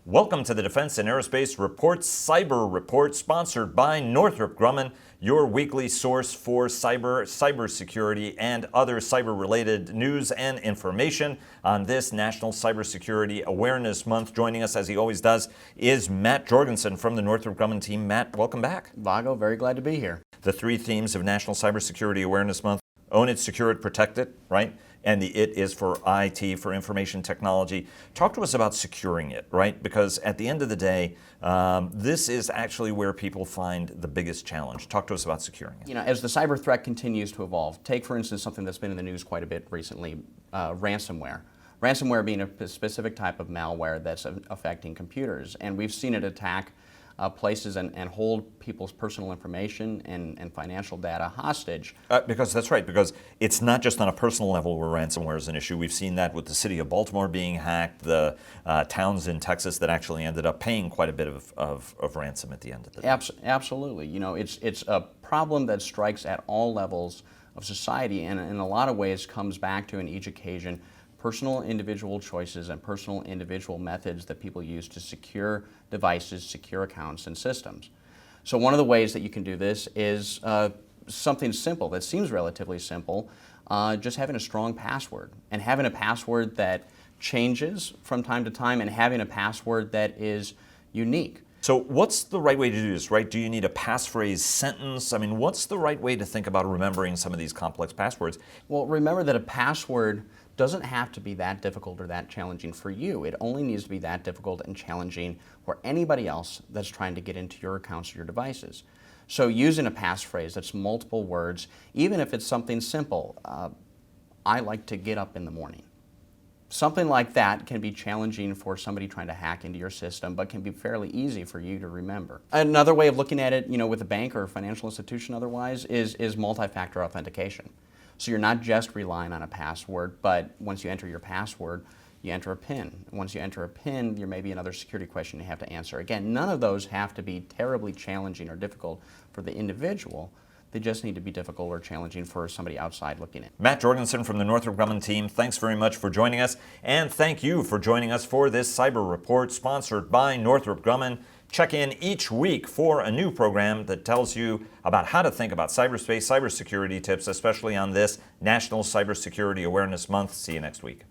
Welcome to the Defense and Aerospace Reports Cyber Report, sponsored by Northrop Grumman, your weekly source for cybersecurity, and other cyber-related news and information. On this National Cybersecurity Awareness Month, joining us, as he always does, is Matt Jorgensen from the Northrop Grumman team. Matt, welcome back. Vago, very glad to be here. The three themes of National Cybersecurity Awareness Month: own it, secure it, protect it, right? And the IT is for IT, for information technology. Talk to us about securing it, right? Because at the end of the day, this is actually where people find the biggest challenge. Talk to us about securing it. You know, as the cyber threat continues to evolve, take for instance something that's been in the news quite a bit recently, ransomware. Ransomware being a specific type of malware that's affecting computers. And we've seen it attack places and hold people's personal information and financial data hostage. Because that's right, because it's not just on a personal level where ransomware is an issue. We've seen that with the city of Baltimore being hacked, the towns in Texas that actually ended up paying quite a bit of ransom at the end of the day. Absolutely. You know, it's a problem that strikes at all levels of society, and in a lot of ways comes back to, in each occasion, personal individual choices and personal individual methods that people use to secure devices, secure accounts and systems. So one of the ways that you can do this is something simple that seems relatively simple, just having a strong password, and having a password that changes from time to time, and having a password that is unique. So what's the right way to do this, right? Do you need a passphrase sentence? I mean, what's the right way to think about remembering some of these complex passwords? Well, remember that a password doesn't have to be that difficult or that challenging for you. It only needs to be that difficult and challenging for anybody else that's trying to get into your accounts or your devices. So using a passphrase that's multiple words, even if it's something simple, I like to get up in the morning. Something like that can be challenging for somebody trying to hack into your system, but can be fairly easy for you to remember. Another way of looking at it, you know, with a bank or a financial institution otherwise, is multifactor authentication. So you're not just relying on a password, but once you enter your password, you enter a PIN. Once you enter a PIN, there may be another security question you have to answer. Again, none of those have to be terribly challenging or difficult for the individual. They just need to be difficult or challenging for somebody outside looking in. Matt Jorgensen from the Northrop Grumman team, thanks very much for joining us. And thank you for joining us for this Cyber Report, sponsored by Northrop Grumman. Check in each week for a new program that tells you about how to think about cyberspace, cybersecurity tips, especially on this National Cybersecurity Awareness Month. See you next week.